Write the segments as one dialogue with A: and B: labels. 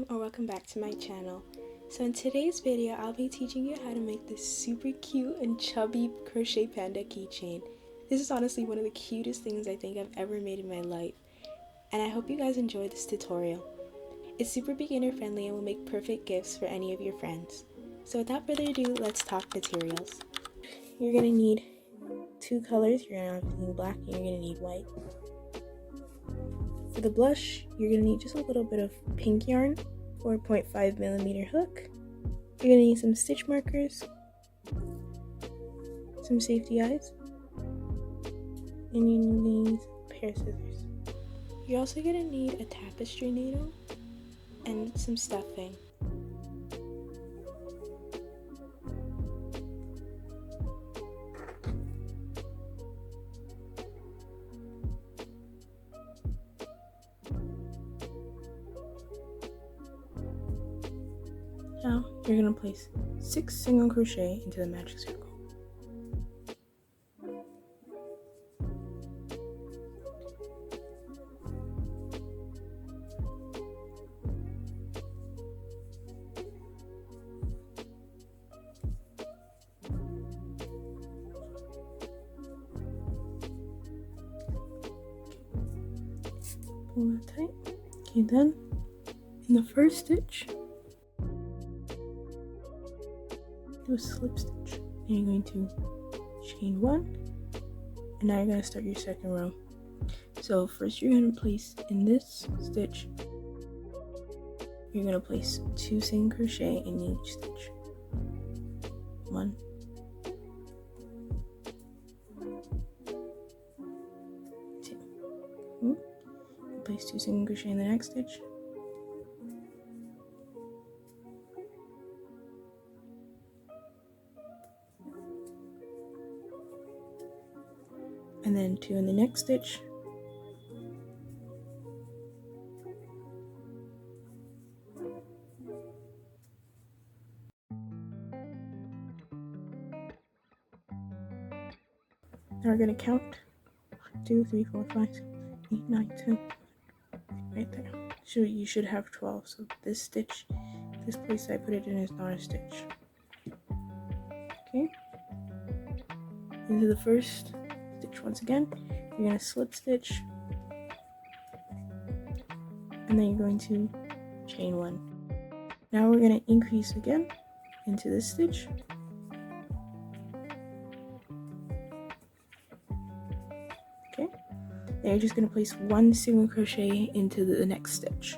A: welcome back to my channel. So in today's video, I'll be teaching you how to make this super cute and chubby crochet panda keychain. This is honestly one of the cutest things I think I've ever made in my life, and I hope you guys enjoy this tutorial. It's super beginner friendly and will make perfect gifts for any of your friends. So without further ado, let's talk materials. You're going to need two colors. You're going to need black and you're going to need white. For the blush, you're going to need just a little bit of pink yarn, 4.5mm hook. You're going to need some stitch markers, some safety eyes, and you need a pair of scissors. You're also going to need a tapestry needle and some stuffing. Now you're going to place 6 single crochet into the magic circle. Pull that tight. Okay, then in the first stitch, do a slip stitch, and you're going to chain 1, and now you're going to start your second row. So first you're going to place in this stitch, you're going to place 2 single crochet in each stitch. 1, 2. Place 2 single crochet in the next stitch. And then 2 in the next stitch. Now we're going to count 2, 3, 4, 5, 6, 8, 9, 10. Right there. So you should have 12. So this stitch, this place I put it in is not a stitch. Okay. Into the first stitch once again. You're going to slip stitch, and then you're going to chain 1. Now we're going to increase again into this stitch. Okay. Then you're just going to place 1 single crochet into the next stitch.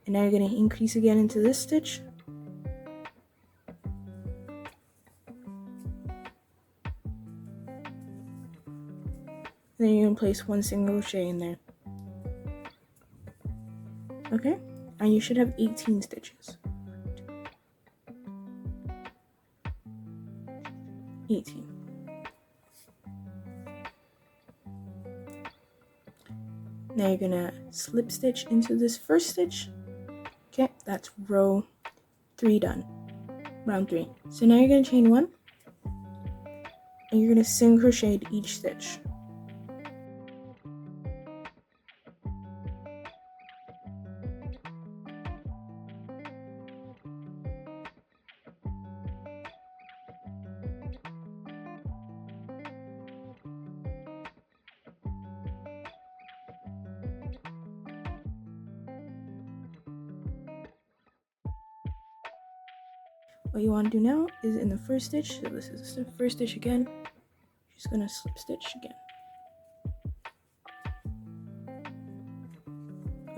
A: And now you're going to increase again into this stitch. Then you're going to place 1 single crochet in there. Okay? And you should have 18 stitches. 18. Now you're going to slip stitch into this first stitch. Okay, that's row 3 done. Round 3. So now you're going to chain 1. And you're going to single crochet to each stitch. What you want to do now is in the first stitch, so this is the first stitch again, you're just going to slip stitch again.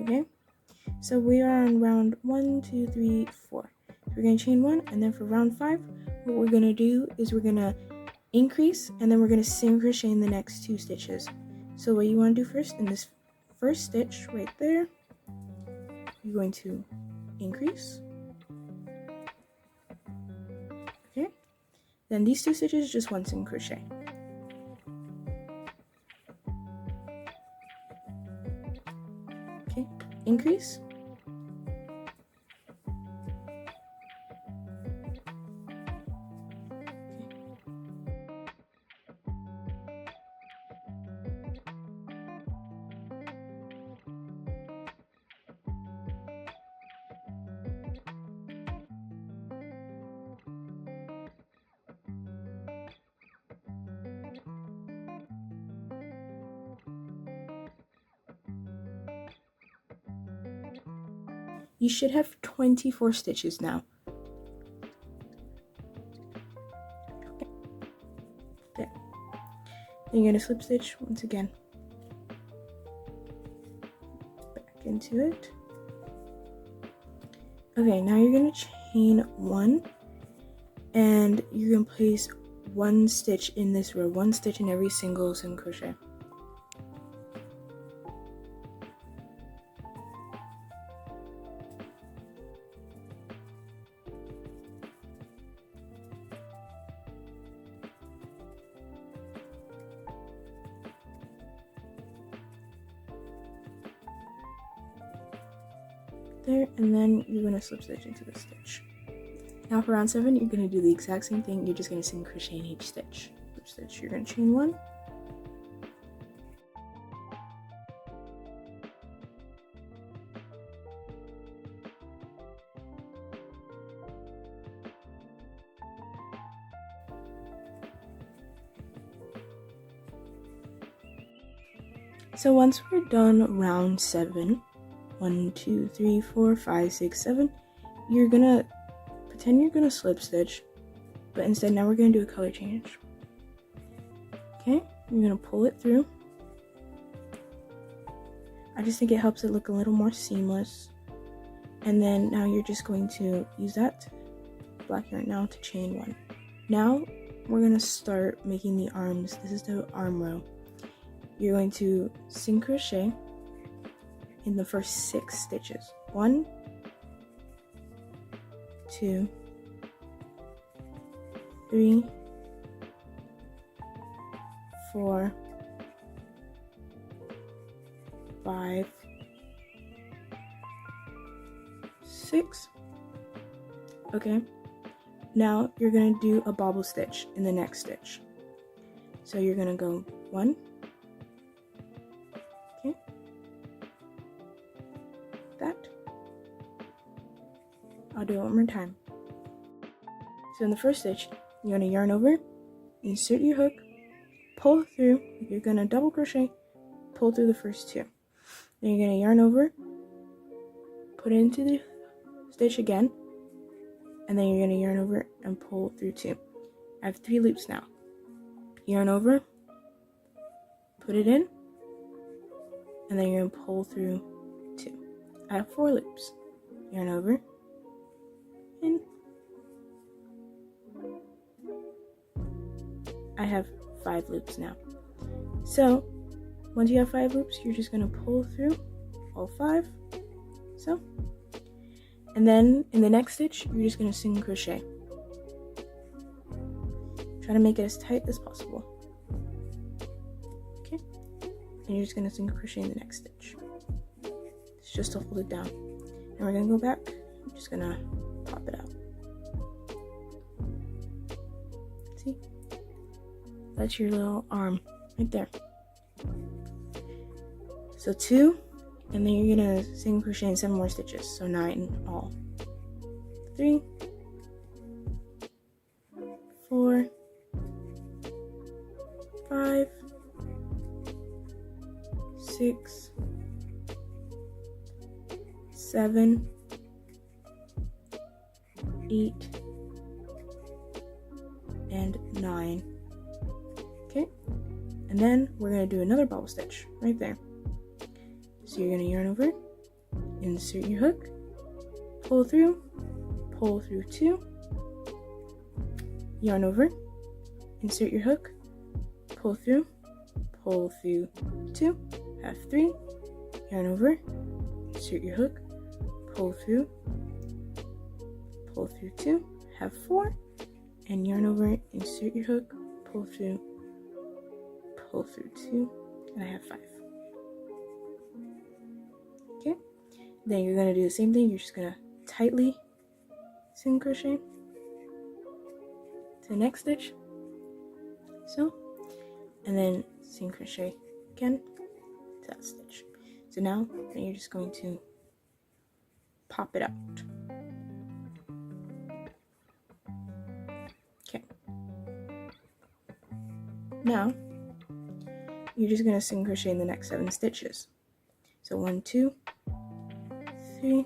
A: Okay, so we are on round 1, 2, 3, 4. So we're going to chain 1, and then for round 5, what we're going to do is we're going to increase, and then we're going to single crochet in the next 2 stitches. So what you want to do first, in this first stitch right there, you're going to increase. Okay, then these 2 stitches, just 1 single crochet. Okay, increase. You should have 24 stitches now. There. Then you're going to slip stitch once again. Back into it. Okay, now you're going to chain 1, and you're going to place 1 stitch in this row, 1 stitch in every single single crochet. There, and then you're going to slip stitch into the stitch. Now for round 7, you're going to do the exact same thing. You're just going to single crochet in each stitch. Slip stitch, you're going to chain 1. So once we're done round 7, 1, 2, 3, 4, 5, 6, 7, you're gonna pretend you're gonna slip stitch, but instead now we're gonna do a color change. Okay, you're gonna pull it through. I just think it helps it look a little more seamless. And then now you're just going to use that black yarn now to chain 1. Now we're gonna start making the arms. This is the arm row. You're going to single crochet in the first 6 stitches. 1, 2, 3, 4, 5, 6. Okay, now you're going to do a bobble stitch in the next stitch. So you're going to go 1, okay, that. I'll do it one more time. So in the first stitch, you're going to yarn over, insert your hook, pull through. You're going to double crochet, pull through the first 2. Then you're going to yarn over, put it into the stitch again, and then you're going to yarn over and pull through 2. I have 3 loops now. Yarn over, put it in, and then you're going to pull through 2. I have 4 loops. Yarn over, in. I have 5 loops now. So once you have 5 loops, you're just going to pull through all 5, so, and then in the next stitch you're just going to single crochet. Try to make it as tight as possible. Okay, and you're just going to single crochet in the next stitch. It's just to hold it down, and we're going to go back. I'm just going to pop it out. See, that's your little arm right there. So 2, and then you're gonna single crochet in 7 more stitches, so 9 in all. 3, 4, 5, 6, 7, 8, and 9. Okay, and then we're gonna do another bobble stitch right there. So you're going to yarn over, insert your hook, pull through 2, yarn over, insert your hook, pull through 2, have 3, yarn over, insert your hook, pull through 2, have 4, and yarn over, insert your hook, pull through 2, and I have 5. Okay, then you're going to do the same thing. You're just going to tightly single crochet to the next stitch, so, and then single crochet again to that stitch. So now then you're just going to pop it out. Okay, now you're just going to single crochet in the next 7 stitches. So 1, 2, 3,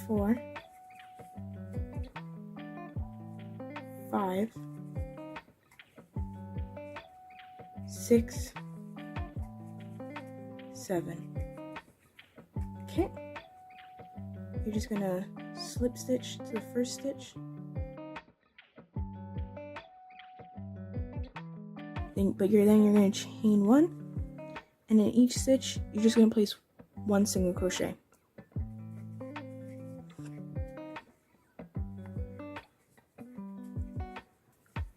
A: 4, 5, 6, 7. Okay, you're just gonna slip stitch to the first stitch, but you're gonna chain 1, and in each stitch you're just gonna place 1 single crochet.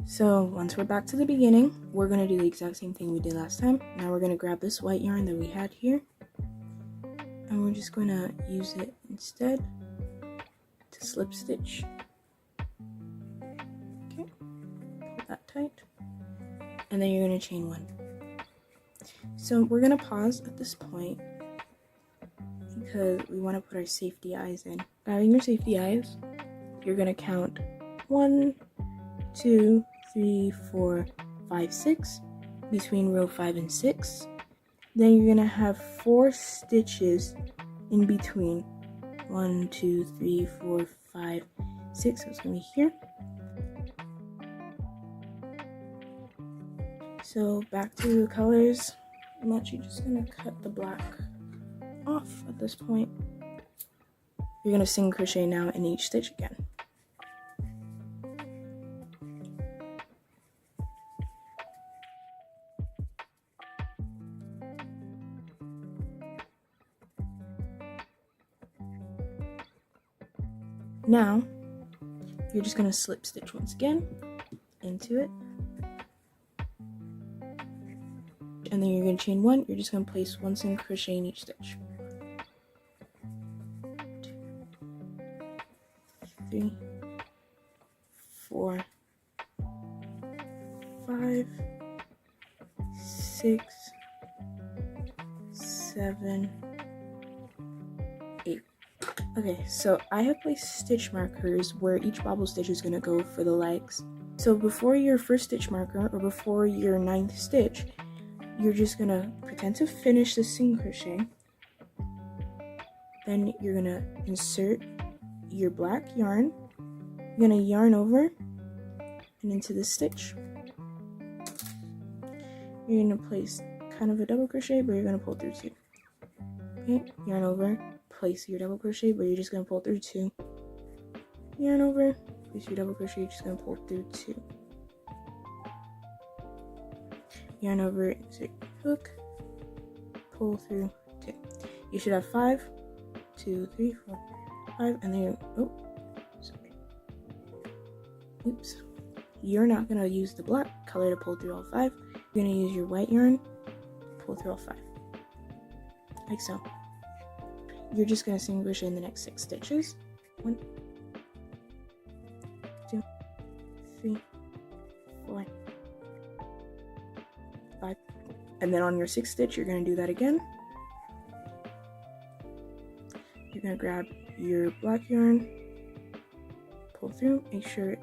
A: So once we're back to the beginning, we're going to do the exact same thing we did last time. Now we're going to grab this white yarn that we had here, and we're just going to use it instead to slip stitch. Okay, pull that tight, and then you're going to chain 1. So we're going to pause at this point because we want to put our safety eyes in. Grabbing your safety eyes, you're going to count 1, 2, 3, 4, 5, 6 between row 5 and 6. Then you're gonna have 4 stitches in between. 1, 2, 3, 4, 5, 6. So it's gonna be here. So back to the colors. I'm actually just gonna cut the black off at this point. You're gonna single crochet now in each stitch again. Now, you're just going to slip stitch once again into it. And then you're going to chain 1. You're just going to place 1 single crochet in each stitch. 2, 3, 4, 5, 6, 7, 8. Okay, so I have placed stitch markers where each bobble stitch is going to go for the legs. So before your first stitch marker, or before your 9th stitch, you're just going to pretend to finish the single crochet. Then you're going to insert your black yarn. You're going to yarn over and into the stitch. You're going to place kind of a double crochet, but you're going to pull through 2. Okay, yarn over, place your double crochet, but you're just going to pull through 2. Yarn over, place your double crochet, you're just going to pull through 2. Yarn over, insert hook, pull through 2. You should have 5, 2, 3, 4, 5, and then oops. You're not going to use the black color to pull through all 5. You're going to use your white yarn to pull through all 5. Like so. You're just going to single crochet in the next 6 stitches. 1, 2, 3, 4, 5. And then on your 6th stitch, you're going to do that again. You're going to grab your black yarn, pull through, make sure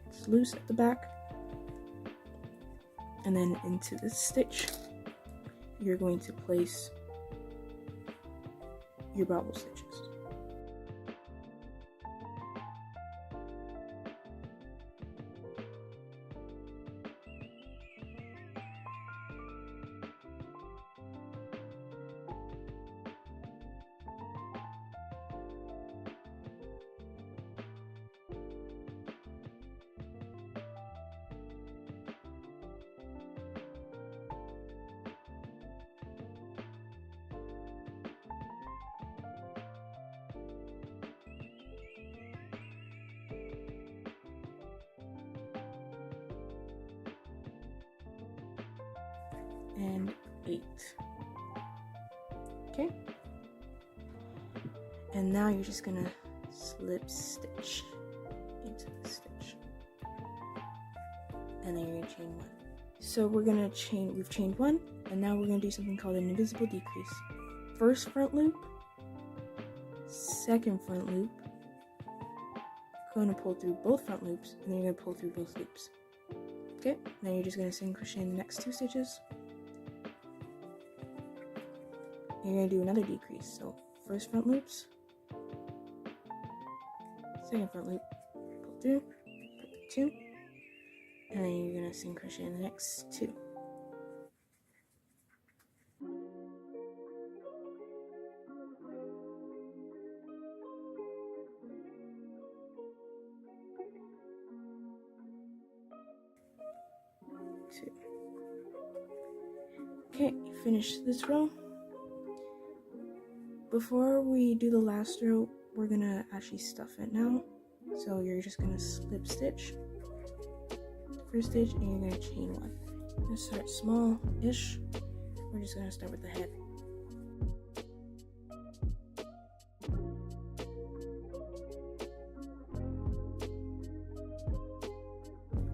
A: it's loose at the back. And then into this stitch, you're going to place your bobble stitches. And 8. Okay, and now you're just gonna slip stitch into the stitch, and then you're gonna chain 1. So we've chained 1, and now we're gonna do something called an invisible decrease. First front loop, second front loop, you're gonna pull through both front loops, and then you're gonna pull through both loops. Okay, now you're just gonna single crochet in the next 2 stitches. You're going to do another decrease, so first front loops, second front loop, pull through, put 2, and then you're gonna single crochet in the next 2. Okay, finish this row. Before we do the last row, we're gonna actually stuff it now. So you're just gonna slip stitch the first stitch and you're gonna chain 1. You're gonna start small-ish. We're just gonna start with the head.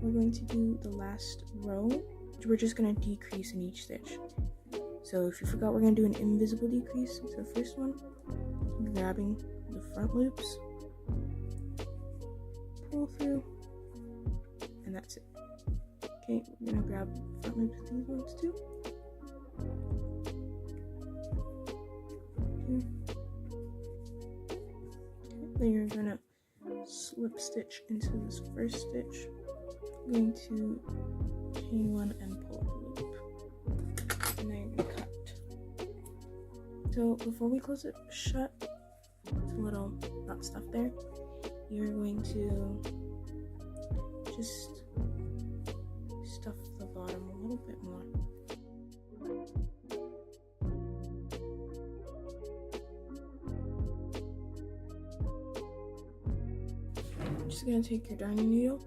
A: We're going to do the last row. We're just gonna decrease in each stitch. So if you forgot, we're gonna do an invisible decrease. So the first one, grabbing the front loops, pull through, and that's it. Okay, we're gonna grab front loops with these ones too. Okay, then you're gonna slip stitch into this first stitch. I'm going to chain 1 and pull up the loop, and then you're gonna cut. So before we close it shut, it's a little not stuff there. You're going to just stuff the bottom a little bit more. You're just gonna take your darning needle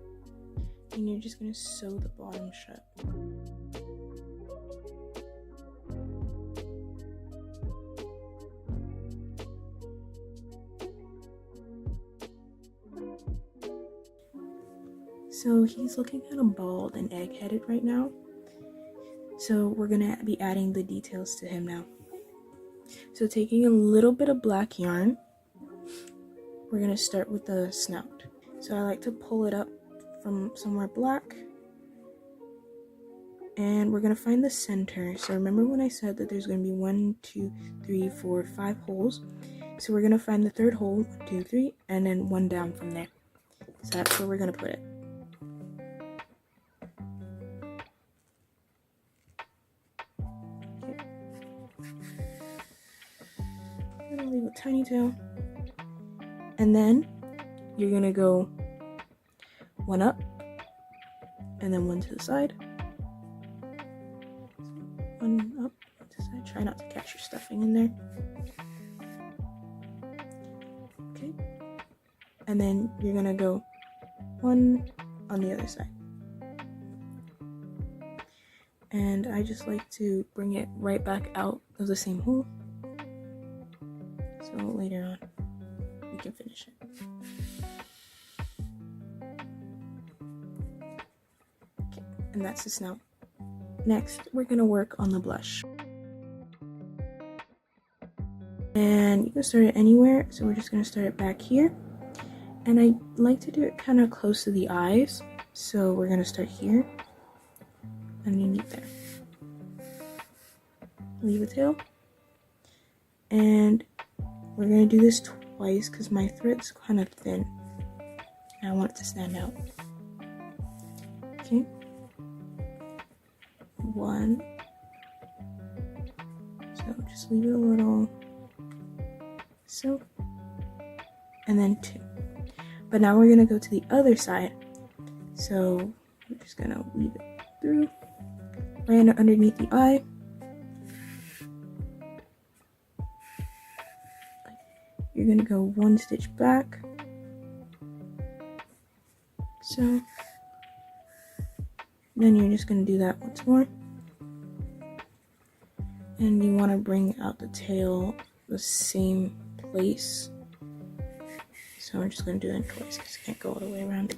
A: and you're just gonna sew the bottom shut. So he's looking kind of bald and egg-headed right now. So we're gonna be adding the details to him now. So taking a little bit of black yarn, we're gonna start with the snout. So I like to pull it up from somewhere black. And we're gonna find the center. So remember when I said that there's gonna be 1, 2, 3, 4, 5 holes. So we're gonna find the third hole, 1, 2, 3, and then 1 down from there. So that's where we're gonna put it. I'm gonna leave a tiny tail. And then you're gonna go 1 up and then 1 to the side. 1 up, 1 to the side. Try not to catch your stuffing in there. Okay. And then you're gonna go 1 on the other side. And I just like to bring it right back out of the same hole. So later on, we can finish it. Okay, and that's the snout. Next, we're gonna work on the blush. And you can start it anywhere, so we're just gonna start it back here. And I like to do it kind of close to the eyes, so we're gonna start here, underneath there. Leave a tail. And we're gonna do this twice because my thread's kind of thin and I want it to stand out. Okay. 1. So just leave it a little. So. And then 2. But now we're gonna go to the other side. So we're just gonna weave it through, right underneath the eye. You're gonna go 1 stitch back. So then you're just gonna do that once more. And you wanna bring out the tail the same place. So I'm just gonna do it twice because I can't go all the way around.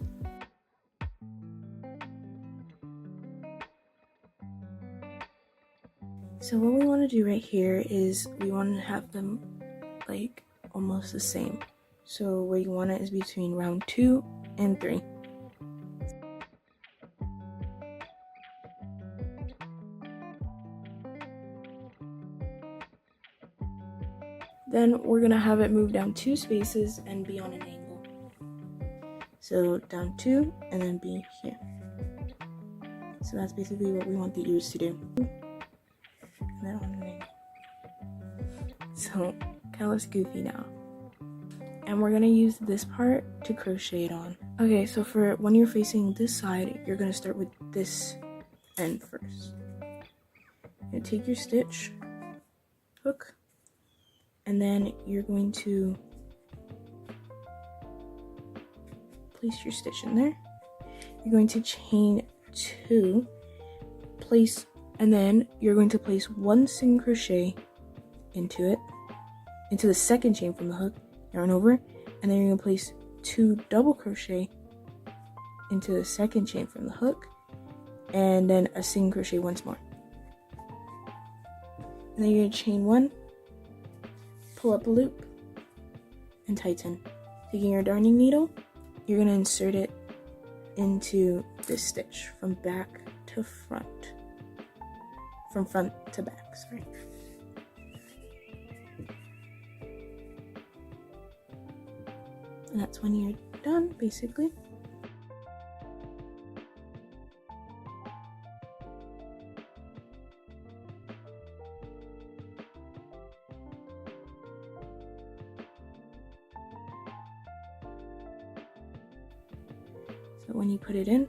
A: So what we wanna do right here is we wanna have them like almost the same. So where you want it is between round 2 and 3. Then we're gonna have it move down 2 spaces and be on an angle. So down 2 and then be here. So that's basically what we want the ears to do. And then on an angle. So kind of looks goofy now. And we're gonna use this part to crochet it on. Okay, so for when you're facing this side, you're gonna start with this end first. You're gonna take your stitch, hook, and then you're going to place your stitch in there. You're going to chain 2, place, and then you're going to place 1 single crochet into it, into the second chain from the hook, yarn over, and then you're going to place 2 double crochet into the second chain from the hook, and then a single crochet once more. And then you're going to chain 1, pull up a loop, and tighten. Taking your darning needle, you're going to insert it into this stitch from back to front. From front to back, sorry. And that's when you're done, basically. So when you put it in,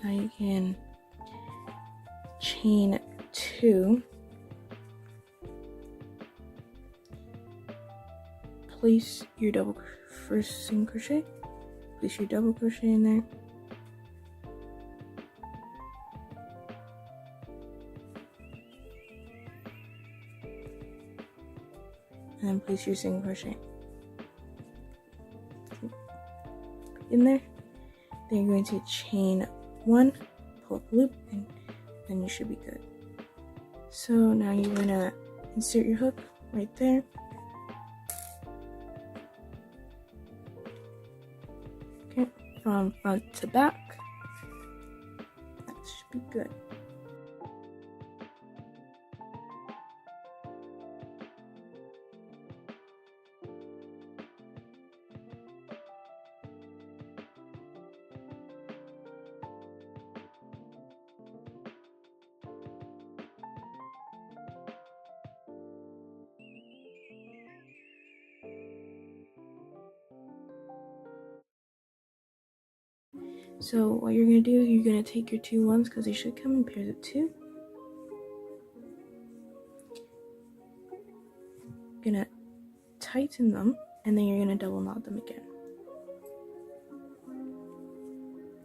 A: now you can chain 2, place your first single crochet, place your double crochet in there, and then place your single crochet in there. Then you're going to chain 1, pull up a loop, and then you should be good. So now you're going to insert your hook right there. Okay, from front to back. That should be good. So what you're going to do is you're going to take your 2 ones, because they should come in pairs of 2. You're going to tighten them, and then you're going to double knot them again.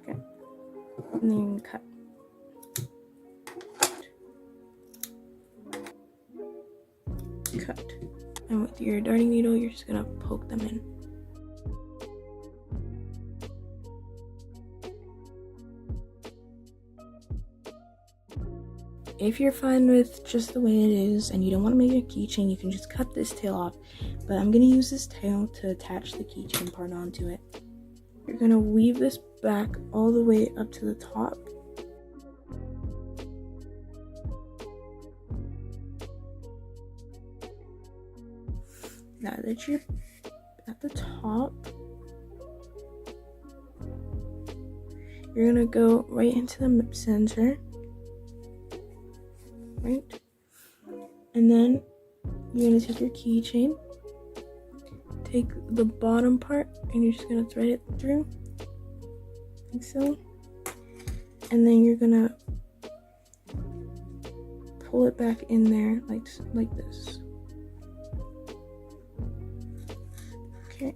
A: Okay. And then you're going to cut. Cut. And with your darning needle, you're just going to poke them in. If you're fine with just the way it is and you don't want to make a keychain, you can just cut this tail off. But I'm going to use this tail to attach the keychain part onto it. You're going to weave this back all the way up to the top. Now that you're at the top, you're going to go right into the center. Right, and then you're going to take your keychain, take the bottom part, and you're just going to thread it through, like so, and then you're going to pull it back in there like this. Okay,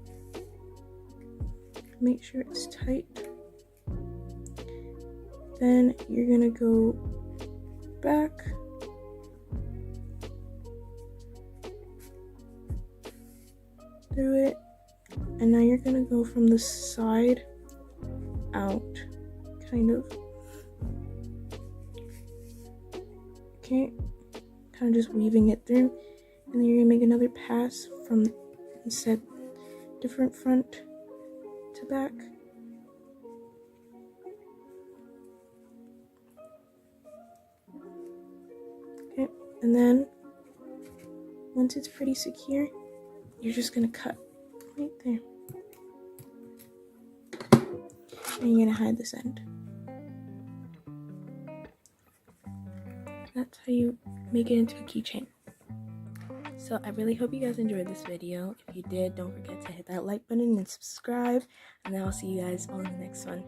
A: make sure it's tight. Then you're going to go back, through it, and now you're gonna go from the side out, kind of. Okay, kind of just weaving it through, and then you're gonna make another pass from instead different front to back. And then once it's pretty secure, you're just gonna cut right there. And you're gonna hide this end. That's how you make it into a keychain. So I really hope you guys enjoyed this video. If you did, don't forget to hit that like button and subscribe. And then I'll see you guys on the next one.